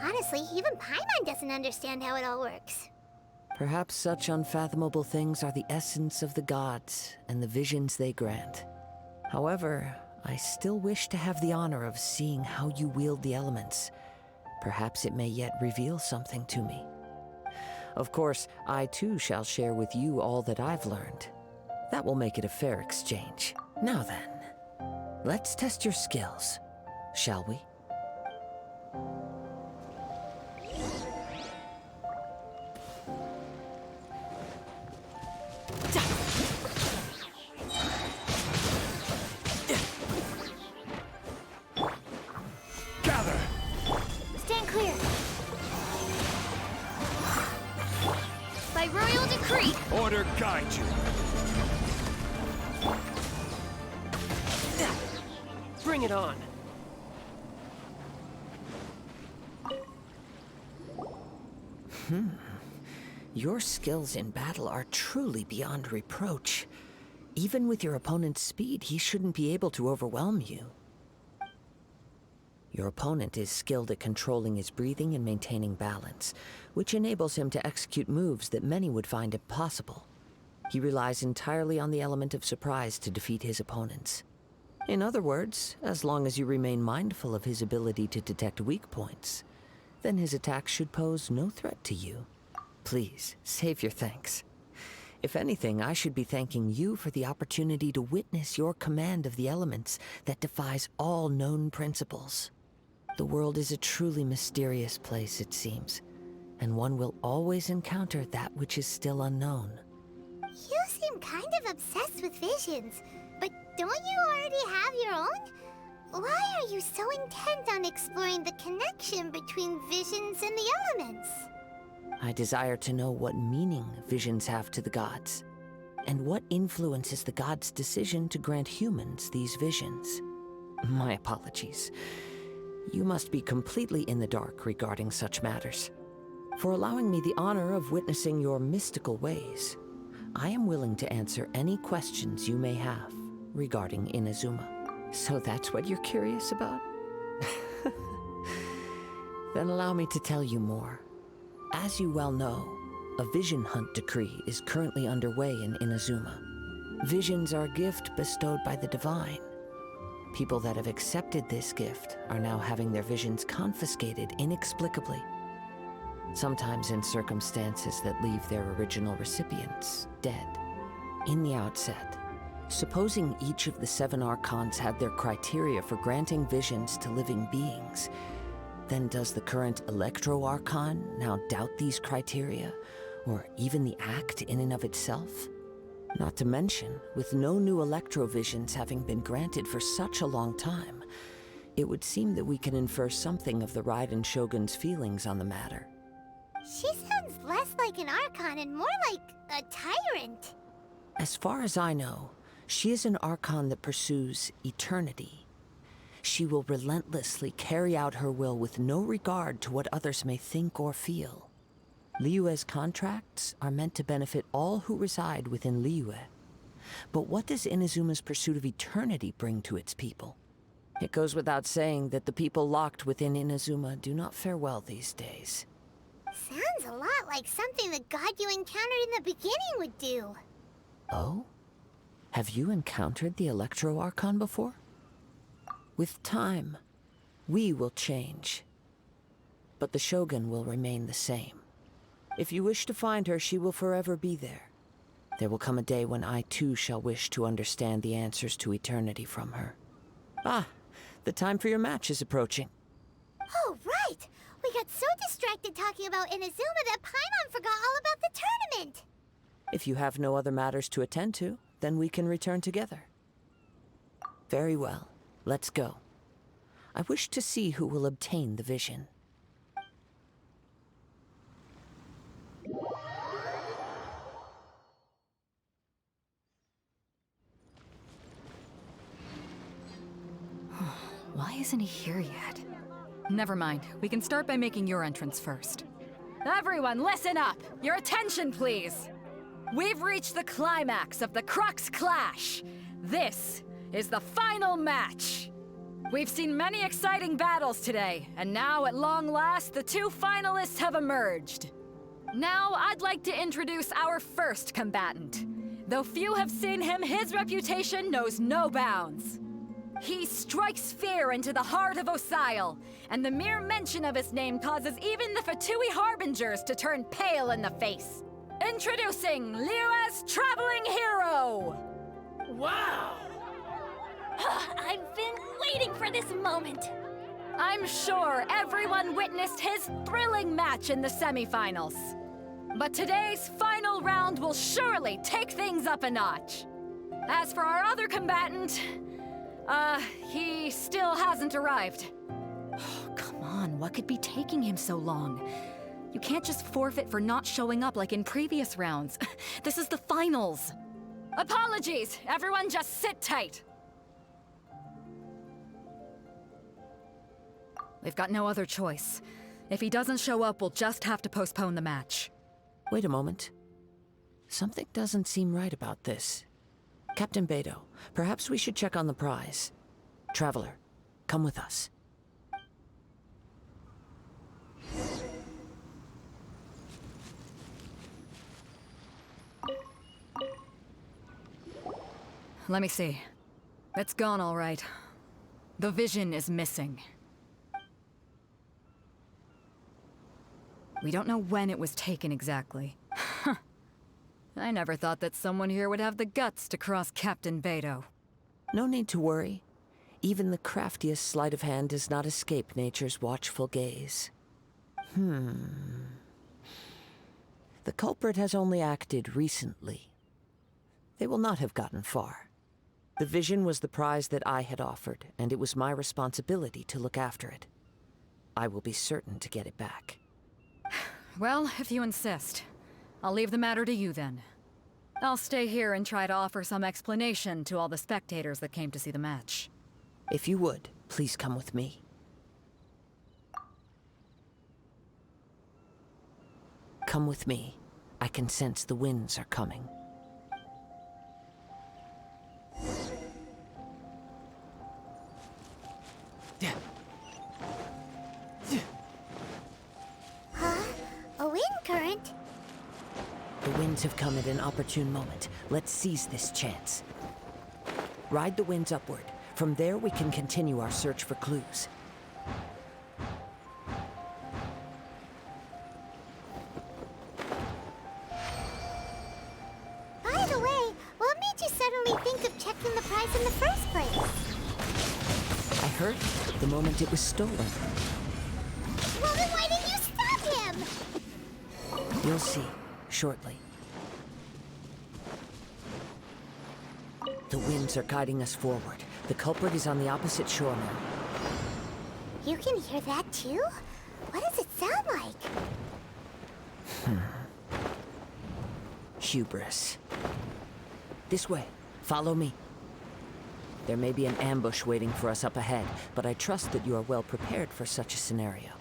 B: Honestly, even Paimon doesn't understand how it all works.
F: Perhaps such unfathomable things are the essence of the gods and the visions they grant. However, I still wish to have the honor of seeing how you wield the elements. Perhaps it may yet reveal something to me. Of course, I too shall share with you all that I've learned. That will make it a fair exchange. Now then, let's test your skills, shall we?
D: Gather!
G: Stand clear. By royal decree.
D: Order guide you.
A: Bring it on.
F: Your skills in battle are truly beyond reproach. Even with your opponent's speed, he shouldn't be able to overwhelm you. Your opponent is skilled at controlling his breathing and maintaining balance, which enables him to execute moves that many would find impossible. He relies entirely on the element of surprise to defeat his opponents. In other words, as long as you remain mindful of his ability to detect weak points, then his attacks should pose no threat to you. Please, save your thanks. If anything, I should be thanking you for the opportunity to witness your command of the elements that defies all known principles. The world is a truly mysterious place, it seems, and one will always encounter that which is still unknown.
B: You seem kind of obsessed with visions, but don't you already have your own? Why are you so intent on exploring the connection between visions and the elements?
F: I desire to know what meaning visions have to the gods, and what influences the gods' decision to grant humans these visions. My apologies. You must be completely in the dark regarding such matters. For allowing me the honor of witnessing your mystical ways, I am willing to answer any questions you may have regarding Inazuma. So that's what you're curious about? Then allow me to tell you more. As you well know, a vision hunt decree is currently underway in Inazuma. Visions are a gift bestowed by the divine. People that have accepted this gift are now having their visions confiscated inexplicably. Sometimes in circumstances that leave their original recipients dead. In the outset, supposing each of the 7 archons had their criteria for granting visions to living beings, then does the current Electro-Archon now doubt these criteria, or even the act in and of itself? Not to mention, with no new Electro-Visions having been granted for such a long time, it would seem that we can infer something of the Raiden Shogun's feelings on the matter.
B: She sounds less like an Archon and more like a tyrant.
F: As far as I know, she is an Archon that pursues eternity. She will relentlessly carry out her will with no regard to what others may think or feel. Liyue's contracts are meant to benefit all who reside within Liyue. But what does Inazuma's pursuit of eternity bring to its people? It goes without saying that the people locked within Inazuma do not fare well these days.
B: Sounds a lot like something the god you encountered in the beginning would do.
F: Oh? Have you encountered the Electro-Archon before? With time, we will change. But the Shogun will remain the same. If you wish to find her, she will forever be there. There will come a day when I too shall wish to understand the answers to eternity from her. Ah, the time for your match is approaching.
B: Oh, right! We got so distracted talking about Inazuma that Paimon forgot all about the tournament.
F: If you have no other matters to attend to, then we can return together. Very well. Let's go. I wish to see who will obtain the vision.
E: Why isn't he here yet? Never mind. We can start by making your entrance first. Everyone, listen up! Your attention, please! We've reached the climax of the Crux Clash! This is the final match! We've seen many exciting battles today, and now, at long last, the two finalists have emerged. Now, I'd like to introduce our first combatant. Though few have seen him, his reputation knows no bounds. He strikes fear into the heart of Osile, and the mere mention of his name causes even the Fatui Harbingers to turn pale in the face. Introducing Liyue's traveling hero!
J: Wow!
G: I've been waiting for this moment.
E: I'm sure everyone witnessed his thrilling match in the semifinals. But today's final round will surely take things up a notch. As for our other combatant, he still hasn't arrived. Oh, come on, what could be taking him so long? You can't just forfeit for not showing up like in previous rounds. This is the finals. Apologies, everyone just sit tight. We've got no other choice. If he doesn't show up, we'll just have to postpone the match.
F: Wait a moment. Something doesn't seem right about this. Captain Beidou, perhaps we should check on the prize. Traveler, come with us.
E: Let me see. It's gone all right. The vision is missing. We don't know when it was taken exactly. I never thought that someone here would have the guts to cross Captain Beidou.
F: No need to worry. Even the craftiest sleight of hand does not escape nature's watchful gaze. The culprit has only acted recently. They will not have gotten far. The vision was the prize that I had offered, and it was my responsibility to look after it. I will be certain to get it back.
E: Well, if you insist. I'll leave the matter to you then. I'll stay here and try to offer some explanation to all the spectators that came to see the match.
F: If you would, please come with me. Come with me. I can sense the winds are coming.
B: Huh? A wind current?
F: The winds have come at an opportune moment. Let's seize this chance. Ride the winds upward. From there, we can continue our search for clues.
B: By the way, what made you suddenly think of checking the prize in the first place?
F: I heard the moment it was stolen.
B: Well, then why didn't you stop him?
F: You'll see, shortly. The winds are guiding us forward. The culprit is on the opposite shore now.
B: You can hear that too? What does it sound like?
F: Hubris. This way. Follow me. There may be an ambush waiting for us up ahead, but I trust that you are well prepared for such a scenario.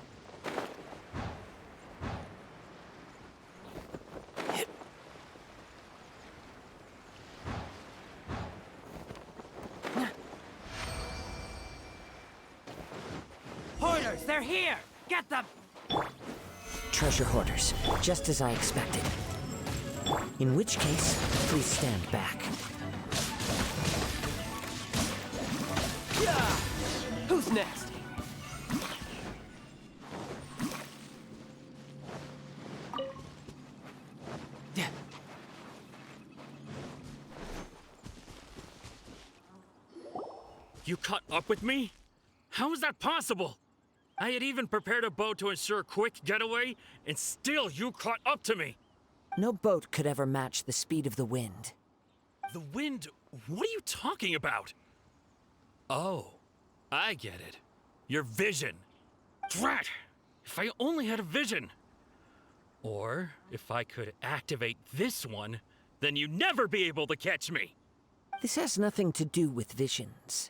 A: Hoarders, they're here! Get them!
F: Treasure hoarders, just as I expected. In which case, please stand back.
A: Yeah! Who's next? Yeah.
M: You caught up with me? How is that possible?
D: I had even prepared a boat to ensure a quick getaway, and still you caught up to me!
F: No boat could ever match the speed of the wind.
D: The wind? What are you talking about? Oh, I get it. Your vision. Drat! If I only had a vision! Or, if I could activate this one, then you'd never be able to catch me!
F: This has nothing to do with visions.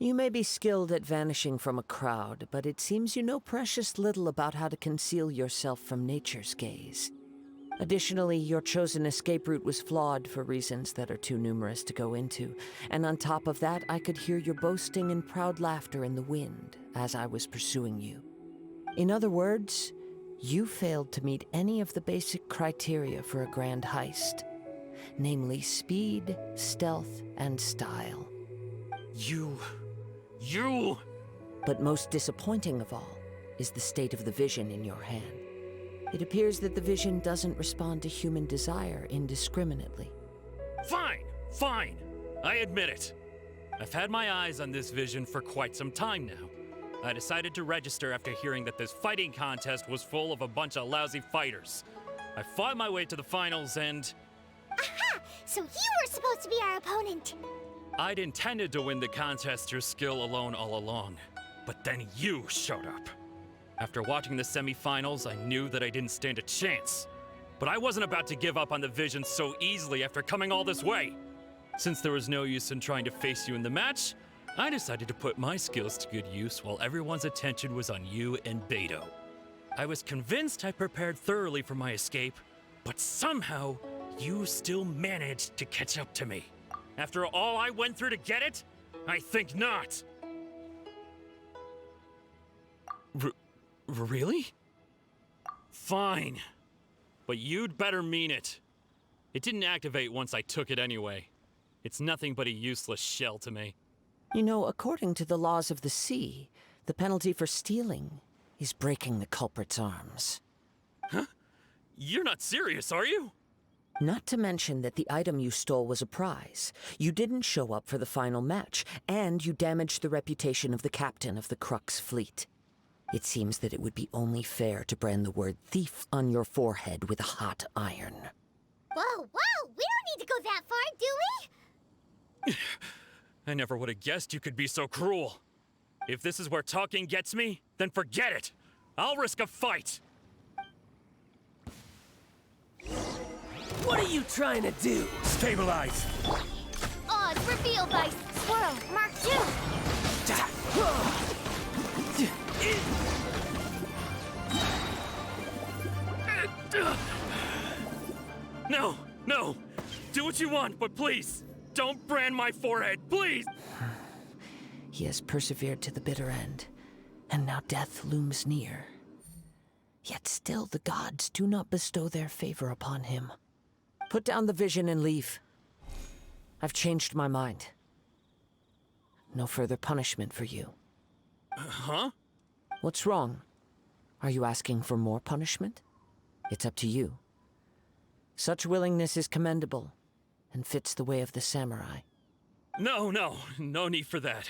F: You may be skilled at vanishing from a crowd, but it seems you know precious little about how to conceal yourself from nature's gaze. Additionally, your chosen escape route was flawed for reasons that are too numerous to go into, and on top of that, I could hear your boasting and proud laughter in the wind as I was pursuing you. In other words, you failed to meet any of the basic criteria for a grand heist, namely speed, stealth, and style.
D: You...
F: But most disappointing of all is the state of the vision in your hand. It appears that the vision doesn't respond to human desire indiscriminately.
D: Fine. I admit it. I've had my eyes on this vision for quite some time now. I decided to register after hearing that this fighting contest was full of a bunch of lousy fighters. I fought my way to the finals and...
B: Aha! So you were supposed to be our opponent!
D: I'd intended to win the contest through skill alone all along, but then you showed up. After watching the semi-finals, I knew that I didn't stand a chance. But I wasn't about to give up on the vision so easily after coming all this way. Since there was no use in trying to face you in the match, I decided to put my skills to good use while everyone's attention was on you and Beto. I was convinced I prepared thoroughly for my escape, but somehow, you still managed to catch up to me. After all I went through to get it? I think not. Really? Fine. But you'd better mean it. It didn't activate once I took it anyway. It's nothing but a useless shell to me.
F: You know, according to the laws of the sea, the penalty for stealing is breaking the culprit's arms.
D: Huh? You're not serious, are you?
F: Not to mention that the item you stole was a prize. You didn't show up for the final match, and you damaged the reputation of the captain of the Crux fleet. It seems that it would be only fair to brand the word thief on your forehead with a hot iron.
B: Whoa! We don't need to go that far, do we?
D: I never would have guessed you could be so cruel. If this is where talking gets me, then forget it. I'll risk a fight.
A: What are you trying to do?
D: Stabilize.
G: Oz revealed by Swirl Mark II.
D: No. Do what you want, but please, don't brand my forehead, please.
F: He has persevered to the bitter end, and now death looms near. Yet still the gods do not bestow their favor upon him. Put down the vision and leave. I've changed my mind. No further punishment for you.
D: Huh?
F: What's wrong? Are you asking for more punishment? It's up to you. Such willingness is commendable, and fits the way of the samurai.
D: No need for that.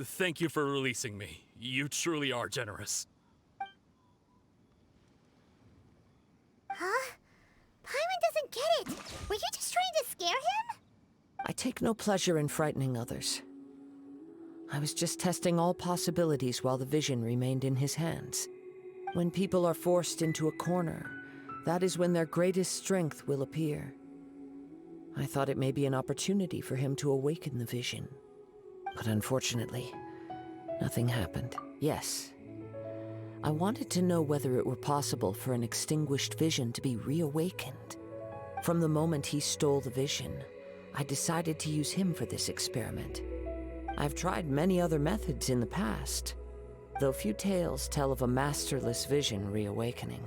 D: Thank you for releasing me. You truly are generous.
B: Huh? Paimon doesn't get it! Were you just trying to scare him?
F: I take no pleasure in frightening others. I was just testing all possibilities while the vision remained in his hands. When people are forced into a corner, that is when their greatest strength will appear. I thought it may be an opportunity for him to awaken the vision. But unfortunately, nothing happened. Yes, I wanted to know whether it were possible for an extinguished vision to be reawakened. From the moment he stole the vision, I decided to use him for this experiment. I've tried many other methods in the past, though few tales tell of a masterless vision reawakening.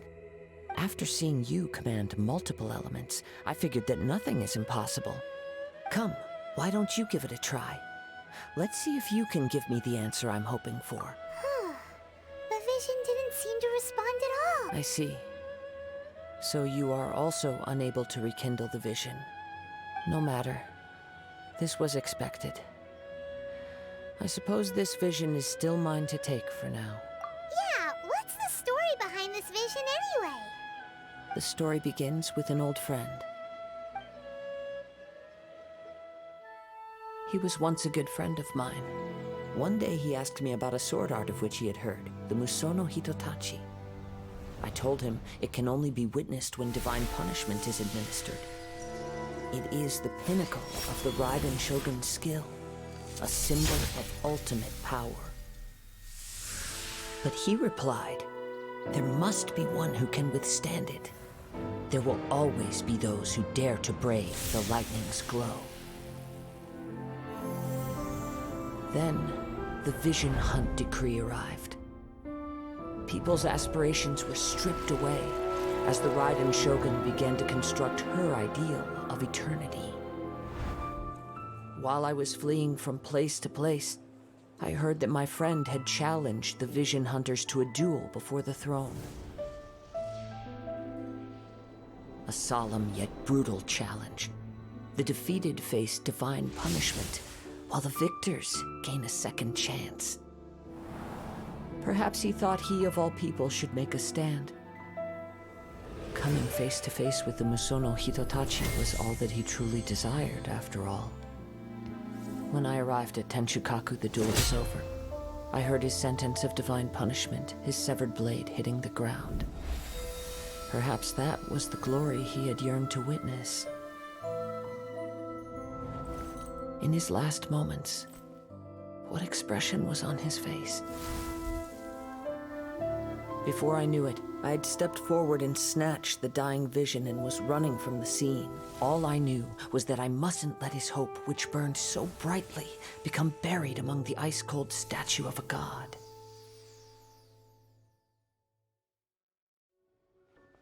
F: After seeing you command multiple elements, I figured that nothing is impossible. Come, why don't you give it a try? Let's see if you can give me the answer I'm hoping for.
B: The vision didn't seem to respond at all.
F: I see. So you are also unable to rekindle the vision. No matter. This was expected. I suppose this vision is still mine to take for now.
B: anyway?
F: The story begins with an old friend. He was once a good friend of mine. One day he asked me about a sword art of which he had heard, the Musono Hitotachi. I told him it can only be witnessed when divine punishment is administered. It is the pinnacle of the Raiden Shogun's skill, a symbol of ultimate power. But he replied, there must be one who can withstand it. There will always be those who dare to brave the lightning's glow. Then, the Vision Hunt decree arrived. People's aspirations were stripped away as the Raiden Shogun began to construct her ideal of eternity. While I was fleeing from place to place, I heard that my friend had challenged the Vision Hunters to a duel before the throne. A solemn yet brutal challenge. The defeated face divine punishment, while the victors gain a second chance. Perhaps he thought he of all people should make a stand. Coming face to face with the Musono Hitotachi was all that he truly desired, after all. When I arrived at Tenshukaku, the duel was over. I heard his sentence of divine punishment, his severed blade hitting the ground. Perhaps that was the glory he had yearned to witness. In his last moments, what expression was on his face? Before I knew it, I had stepped forward and snatched the dying vision and was running from the scene. All I knew was that I mustn't let his hope, which burned so brightly, become buried among the ice-cold statue of a god.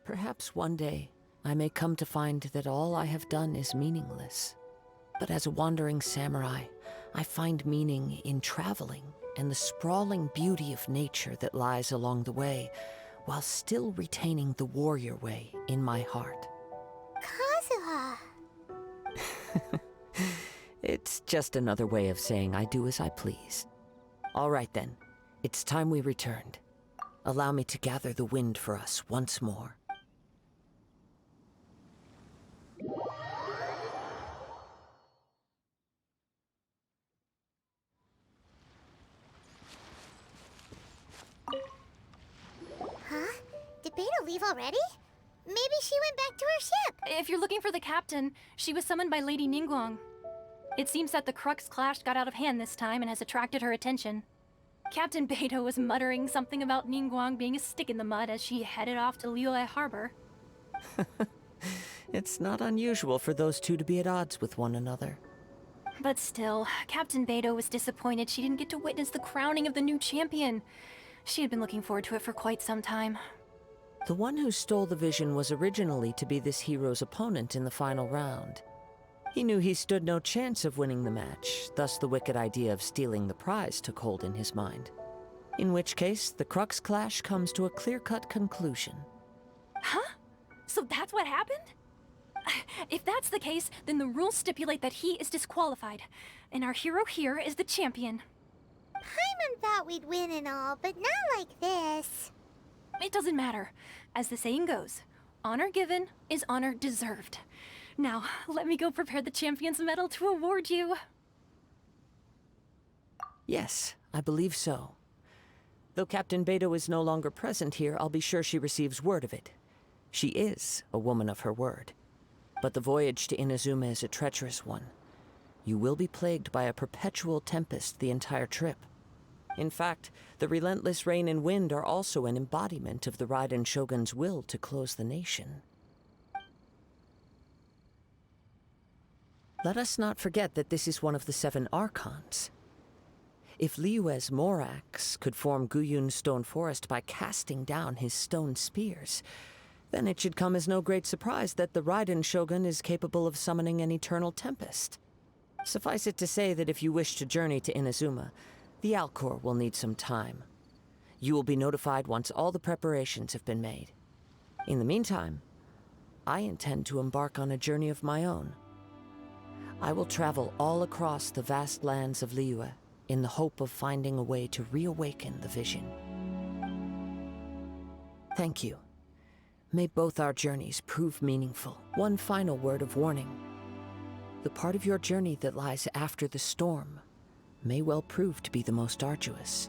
F: Perhaps one day, I may come to find that all I have done is meaningless. But as a wandering samurai, I find meaning in traveling and the sprawling beauty of nature that lies along the way, while still retaining the warrior way in my heart.
B: Kazuha.
F: It's just another way of saying I do as I please. All right then, it's time we returned. Allow me to gather the wind for us once more.
B: Huh? Did Beta leave already? Maybe she went back to her ship.
L: If you're looking for the captain, she was summoned by Lady Ningguang. It seems that the Crux clash got out of hand this time and has attracted her attention. Captain Beto was muttering something about Ningguang being a stick in the mud as she headed off to Liyue Harbor.
F: It's not unusual for those two to be at odds with one another.
L: But still, Captain Beto was disappointed she didn't get to witness the crowning of the new champion. She had been looking forward to it for quite some time.
F: The one who stole the vision was originally to be this hero's opponent in the final round. He knew he stood no chance of winning the match, thus the wicked idea of stealing the prize took hold in his mind. In which case, the Crux clash comes to a clear-cut conclusion.
L: Huh? So that's what happened? If that's the case, then the rules stipulate that he is disqualified, and our hero here is the champion.
B: Paimon thought we'd win and all, but not like this.
L: It doesn't matter. As the saying goes, honor given is honor deserved. Now, let me go prepare the champion's medal to award you.
F: Yes, I believe so. Though Captain Beto is no longer present here, I'll be sure she receives word of it. She is a woman of her word. But the voyage to Inazuma is a treacherous one. You will be plagued by a perpetual tempest the entire trip. In fact, the relentless rain and wind are also an embodiment of the Raiden Shogun's will to close the nation. Let us not forget that this is one of the 7 Archons. If Liyue's Morax could form Guyun's stone forest by casting down his stone spears, then it should come as no great surprise that the Raiden Shogun is capable of summoning an eternal tempest. Suffice it to say that if you wish to journey to Inazuma, the Alcor will need some time. You will be notified once all the preparations have been made. In the meantime, I intend to embark on a journey of my own. I will travel all across the vast lands of Liyue in the hope of finding a way to reawaken the vision. Thank you. May both our journeys prove meaningful. One final word of warning. The part of your journey that lies after the storm may well prove to be the most arduous.